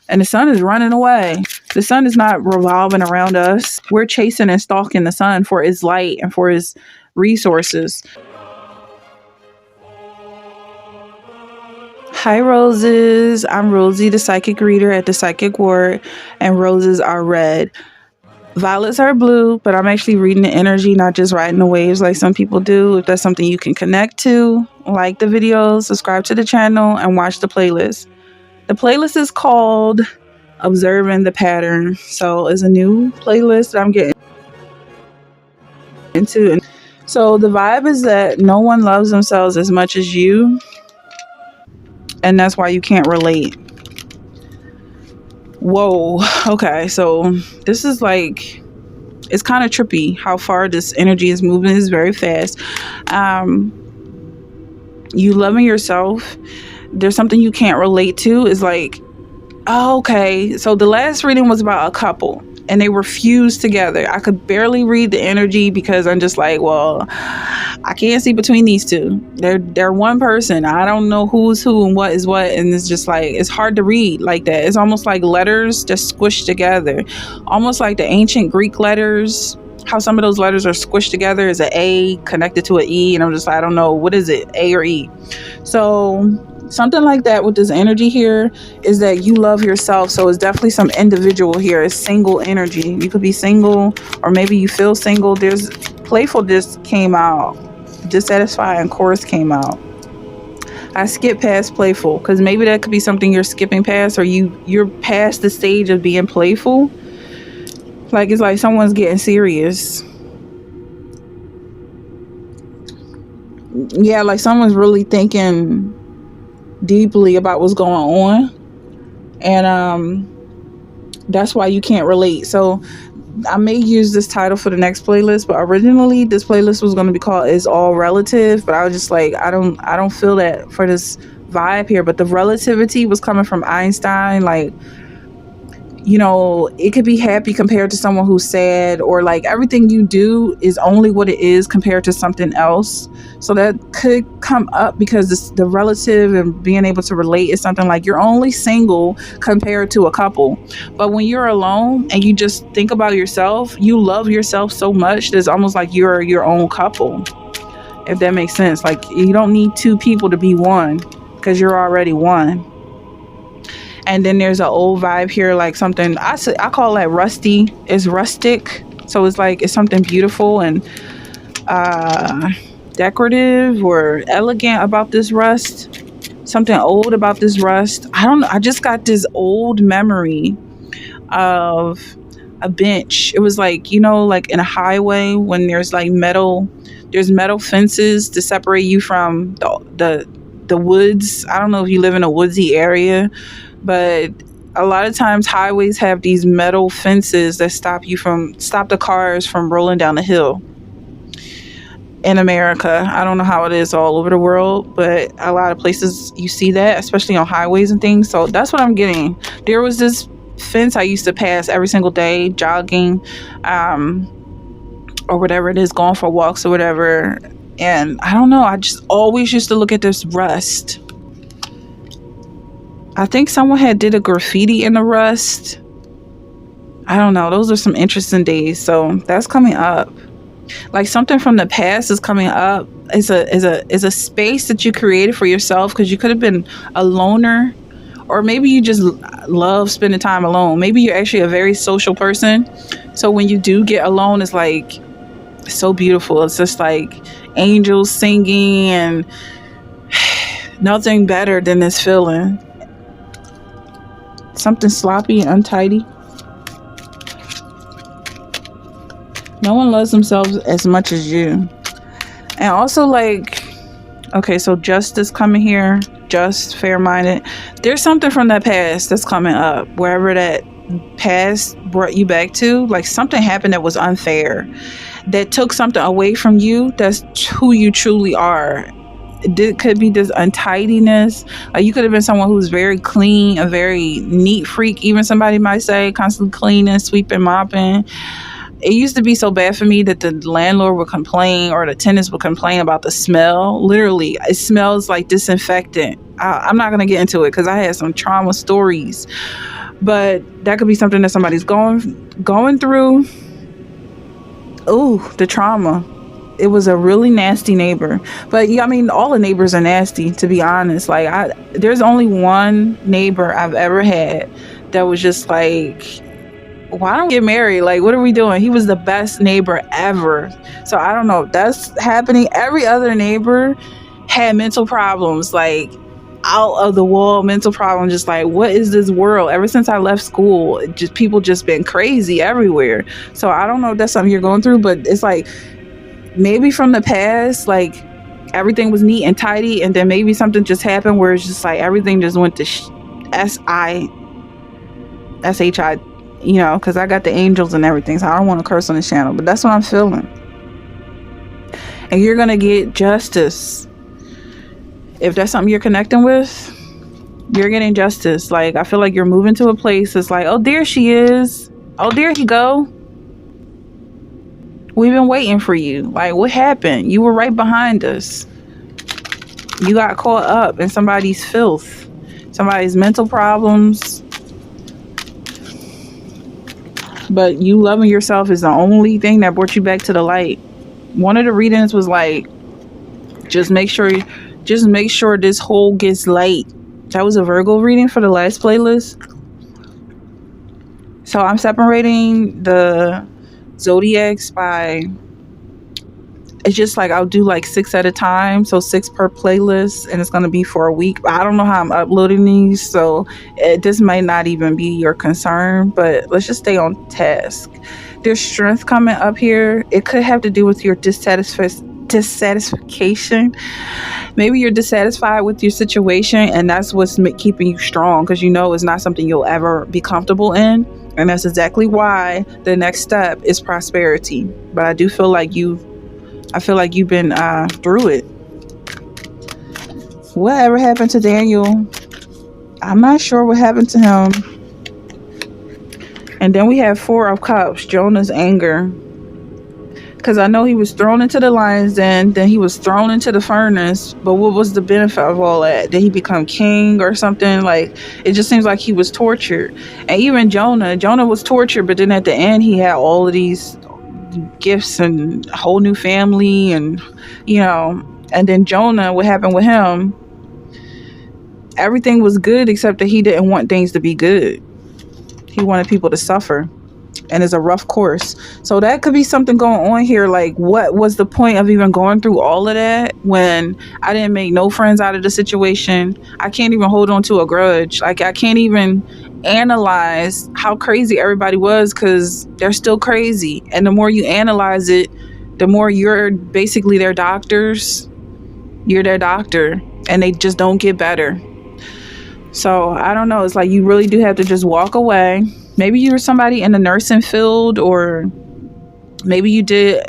And the sun is running away. The sun is not revolving around us. We're chasing and stalking the sun for its light and for its resources. Hi, roses. I'm Rosie, the psychic reader at the Psychic Ward, and roses are red. Violets are blue, but I'm actually reading the energy, not just riding the waves like some people do. If that's something you can connect to, like the videos, subscribe to the channel, and watch the playlist. The playlist is called Observing the Pattern. So it's a new playlist that I'm getting into. And so the vibe is that no one loves themselves as much as you, and that's why you can't relate. Whoa. Okay, so this is like, it's kind of trippy how far this energy is moving. It's very fast. You loving yourself, there's something you can't relate to. Is like, oh, okay, so the last reading was about a couple and they were fused together. I could barely read the energy because I'm just like, well, I can't see between these two. They're one person. I don't know who's who and what is what, and it's just like, it's hard to read like that. It's almost like letters just squished together, almost like the ancient Greek letters, how some of those letters are squished together as an A connected to an E, and I'm just like, I don't know, what is it, A or E? So something like that with this energy here is that you love yourself. So it's definitely some individual here. It's single energy. You could be single, or maybe you feel single. There's playful just came out. Dissatisfied chorus came out. I skipped past playful because maybe that could be something you're skipping past, or you're past the stage of being playful. Like, it's like someone's getting serious. Yeah, like someone's really thinking deeply about what's going on, and that's why you can't relate. So I may use this title for the next playlist, but originally this playlist was going to be called Is All Relative, but I was just like, I don't feel that for this vibe here. But the relativity was coming from Einstein, like, you know, it could be happy compared to someone who's sad, or like everything you do is only what it is compared to something else. So that could come up because the relative and being able to relate is something like you're only single compared to a couple. But when you're alone and you just think about yourself, you love yourself so much that it's almost like you're your own couple, if that makes sense. Like, you don't need two people to be one because you're already one. And then there's an old vibe here, like something I call that rusty. It's rustic, so it's like it's something beautiful and decorative or elegant about this rust. Something old about this rust. I don't know. I just got this old memory of a bench. It was like, you know, like in a highway when there's like metal fences to separate you from the woods. I don't know if you live in a woodsy area, but a lot of times highways have these metal fences that stop the cars from rolling down the hill. In America, I don't know how it is all over the world, but a lot of places you see that, especially on highways and things. So that's what I'm getting. There was this fence I used to pass every single day, jogging, or whatever it is, going for walks or whatever. And I don't know, I just always used to look at this rust. I think someone had did a graffiti in the rust. I don't know. Those are some interesting days. So that's coming up. Like something from the past is coming up. Is a space that you created for yourself because you could have been a loner, or maybe you just love spending time alone. Maybe you're actually a very social person. So when you do get alone, it's like so beautiful. It's just like angels singing and nothing better than this feeling. Something sloppy and untidy. No one loves themselves as much as you. And also, like, okay, so justice coming here, just, fair-minded. There's something from that past that's coming up, wherever that past brought you back to. Like something happened that was unfair, that took something away from you. That's who you truly are. It could be this untidiness. Like you could have been someone who's very clean, a very neat freak, even somebody might say, constantly cleaning, sweeping, mopping. it used to be so bad for me that the landlord would complain or the tenants would complain about the smell. Literally, it smells like disinfectant. I'm not going to get into it because I had some trauma stories, but that could be something that somebody's going through. Ooh, the trauma. It was a really nasty neighbor. But yeah, I mean, all the neighbors are nasty, to be honest. Like, there's only one neighbor I've ever had that was just like, why don't we get married? Like, what are we doing? He was the best neighbor ever. So I don't know if that's happening. Every other neighbor had mental problems, like out of the wall mental problems. Just like, what is this world? Ever since I left school, just people just been crazy everywhere. So I don't know if that's something you're going through, but it's like maybe from the past, like everything was neat and tidy, and then maybe something just happened where it's just like everything just went to SISHI, you know, because I got the angels and everything, so I don't want to curse on this channel, but that's what I'm feeling. And you're gonna get justice. If that's something you're connecting with, you're getting justice. Like, I feel like you're moving to a place. It's like, oh, there she is. Oh, there you go. We've been waiting for you. Like, what happened? You were right behind us. You got caught up in somebody's filth, somebody's mental problems. But you loving yourself is the only thing that brought you back to the light. One of the readings was like, just make sure this hole gets light. That was a Virgo reading for the last playlist. So I'm separating the zodiacs by, it's just like I'll do like 6 at a time, so 6 per playlist, and it's going to be for a week. I don't know how I'm uploading these, so this might not even be your concern, but let's just stay on task. There's strength coming up here. It could have to do with your dissatisfaction. Maybe you're dissatisfied with your situation, and that's what's keeping you strong, because you know it's not something you'll ever be comfortable in, and that's exactly why the next step is prosperity. But I do feel like you've been through it. Whatever happened to Daniel? I'm not sure what happened to him. And then we have 4 of Cups, Jonah's anger. Because I know he was thrown into the lion's den, then he was thrown into the furnace. But what was the benefit of all that? Did he become king or something? Like, it just seems like he was tortured. And even Jonah was tortured, but then at the end he had all of these gifts and a whole new family, and you know. And then Jonah, what happened with him? Everything was good except that he didn't want things to be good. He wanted people to suffer, and it's a rough course. So that could be something going on here. Like, what was the point of even going through all of that when I didn't make no friends out of the situation? I can't even hold on to a grudge. Like, I can't even analyze how crazy everybody was, because they're still crazy. And the more you analyze it, the more you're basically their doctors. You're their doctor, and they just don't get better. So I don't know. It's like you really do have to just walk away. Maybe you were somebody in the nursing field, or maybe you did.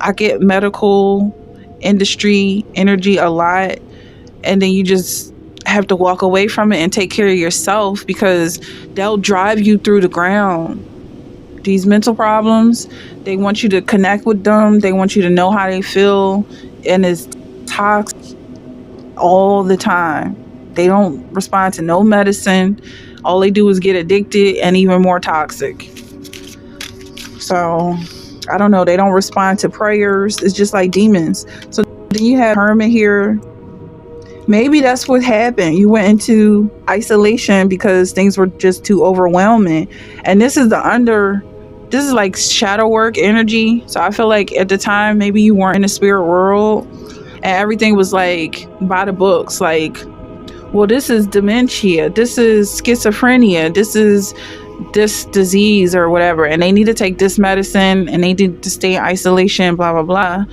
I get medical industry energy a lot, and then you just have to walk away from it and take care of yourself, because they'll drive you through the ground. These mental problems, they want you to connect with them. They want you to know how they feel, and it's toxic all the time. They don't respond to no medicine. All they do is get addicted and even more toxic. So I don't know. They don't respond to prayers. It's just like demons. So then you have Hermit here. Maybe that's what happened. You went into isolation because things were just too overwhelming. And this is like shadow work energy. So I feel like at the time, maybe you weren't in the spirit world, and everything was like by the books. Like, well, this is dementia, this is schizophrenia, this is this disease or whatever, and they need to take this medicine, and they need to stay in isolation, blah, blah, blah.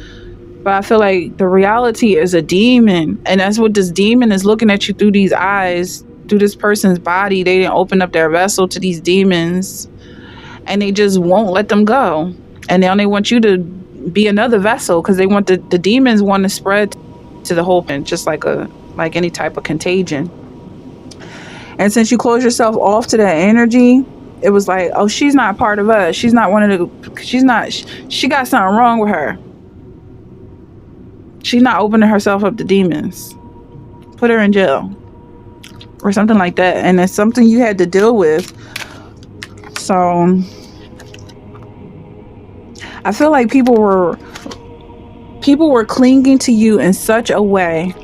But I feel like the reality is a demon, and that's what this demon is looking at you through these eyes, through this person's body. They didn't open up their vessel to these demons, and they just won't let them go. And now they want you to be another vessel, because they want the demons want to spread to the whole thing, just like any type of contagion. And since you close yourself off to that energy, it was like, oh, she's not part of us. She's not one of the, she's not, she got something wrong with her. She's not opening herself up to demons. Put her in jail. Or something like that. And it's something you had to deal with. So I feel like people were clinging to you in such a way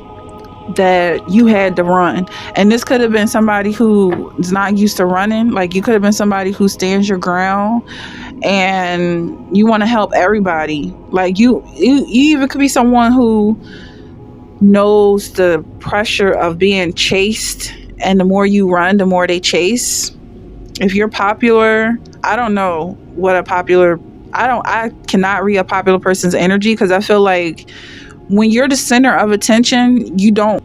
that you had to run. And this could have been somebody who is not used to running. Like, you could have been somebody who stands your ground and you want to help everybody. Like, you even could be someone who knows the pressure of being chased, and the more you run, the more they chase. If you're popular, I don't know what a popular, I cannot read a popular person's energy, because I feel like when you're the center of attention, you don't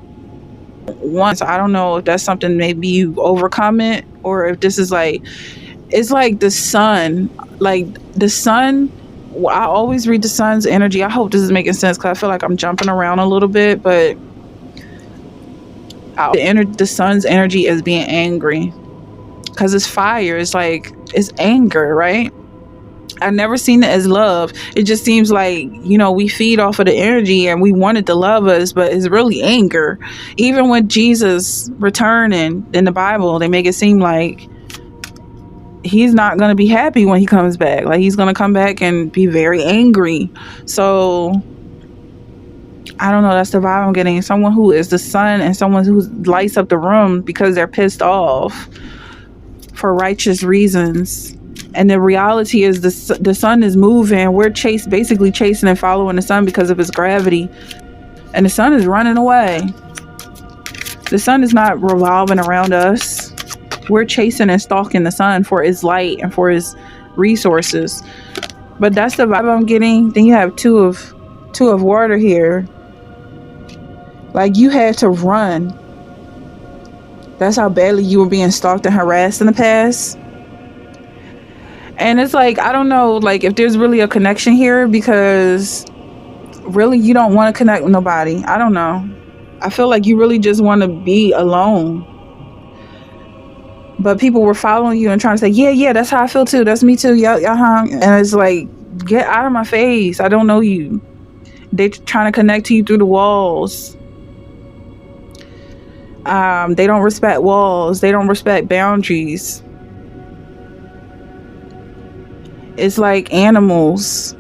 want. So I don't know if that's something, maybe you overcome it, or if this is like, it's like the sun. Like the sun, I always read the sun's energy. I hope this is making sense, because I feel like I'm jumping around a little bit, but the sun's energy is being angry, because it's fire. It's like, it's anger, right? I've never seen it as love. It just seems like, we feed off of the energy and we want it to love us, but it's really anger. Even with Jesus returning in the Bible, they make it seem like he's not going to be happy when he comes back. Like, he's going to come back and be very angry. So I don't know. That's the vibe I'm getting. Someone who is the sun and someone who lights up the room because they're pissed off for righteous reasons. And the reality is the sun is moving. We're basically chasing and following the sun because of its gravity. And the sun is running away. The sun is not revolving around us. We're chasing and stalking the sun for its light and for its resources. But that's the vibe I'm getting. Then you have two of water here. Like, you had to run. That's how badly you were being stalked and harassed in the past. And it's like, I don't know, like, if there's really a connection here, because really you don't want to connect with nobody. I don't know. I feel like you really just want to be alone. But people were following you and trying to say, yeah, that's how I feel too. That's me too. Yeah. And it's like, get out of my face. I don't know you. They're trying to connect to you through the walls. They don't respect walls. They don't respect boundaries. It's like animals.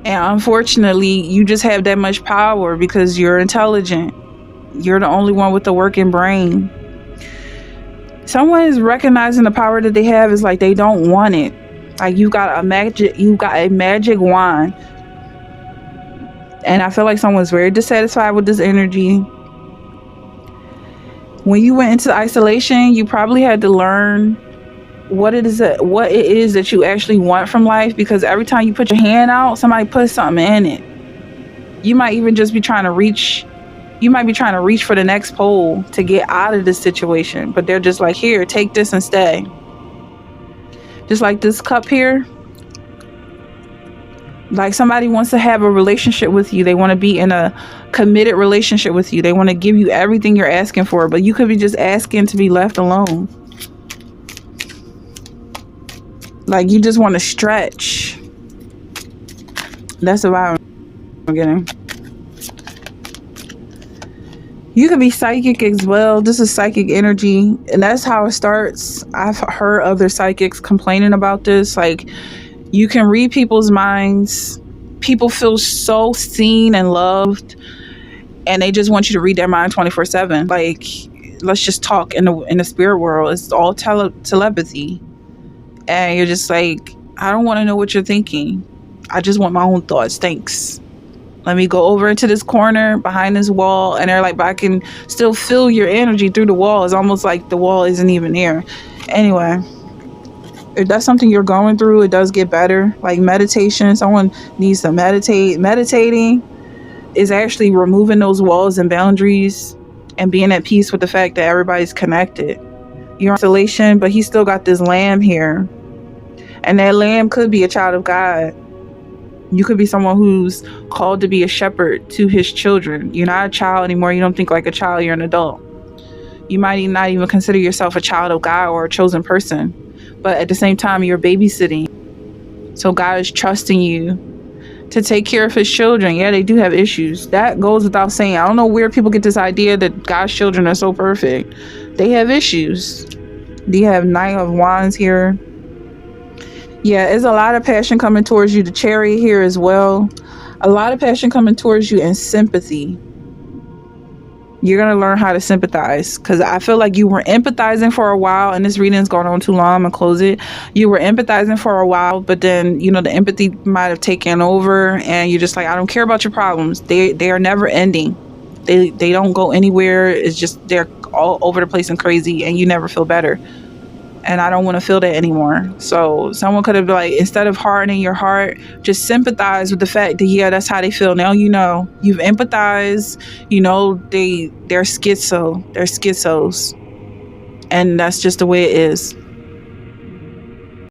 And unfortunately, you just have that much power because you're intelligent. You're the only one with the working brain. Someone is recognizing the power that they have. Is like, they don't want it. Like, you got a magic wand. And I feel like someone's very dissatisfied with this energy. When you went into isolation, you probably had to learn what it is that you actually want from life, because every time you put your hand out, somebody puts something in it. You might even just be trying to reach for the next pole to get out of this situation, but they're just like, here, take this and stay. Just like this cup here. Like, somebody wants to have a relationship with you. They want to be in a committed relationship with you. They want to give you everything you're asking for, but you could be just asking to be left alone. Like, you just want to stretch. That's the vibe I'm getting. You could be psychic as well. This is psychic energy, and that's how it starts. I've heard other psychics complaining about this. Like, you can read people's minds. People feel so seen and loved, and they just want you to read their mind 24/7. Like, let's just talk in the spirit world. It's all telepathy. And you're just like, I don't want to know what you're thinking. I just want my own thoughts. Thanks. Let me go over into this corner behind this wall. And they're like, but I can still feel your energy through the wall. It's almost like the wall isn't even there. Anyway, if that's something you're going through, it does get better. Like meditation, someone needs to meditate. Meditating is actually removing those walls and boundaries and being at peace with the fact that everybody's connected. You're in isolation, but he's still got this lamb here. And that lamb could be a child of God. You could be someone who's called to be a shepherd to his children. You're not a child anymore. You don't think like a child. You're an adult. You might not even consider yourself a child of God or a chosen person, but at the same time, you're babysitting. So God is trusting you to take care of his children. Yeah, they do have issues. That goes without saying. I don't know where people get this idea that God's children are so perfect. They have issues. Do you have Knight of Wands here? Yeah, it's a lot of passion coming towards you. The Chariot here as well. A lot of passion coming towards you and sympathy. You're going to learn how to sympathize, because I feel like you were empathizing for a while, and this reading's going on too long. I'm going to close it. You were empathizing for a while, but then, you know, the empathy might have taken over, and you're just like, I don't care about your problems. They are never ending. They don't go anywhere. It's just they're all over the place and crazy, and you never feel better. And I don't want to feel that anymore. So someone could have been like, instead of hardening your heart, just sympathize with the fact that, yeah, that's how they feel. Now you know. You've empathized. You know, they're schizos. And that's just the way it is.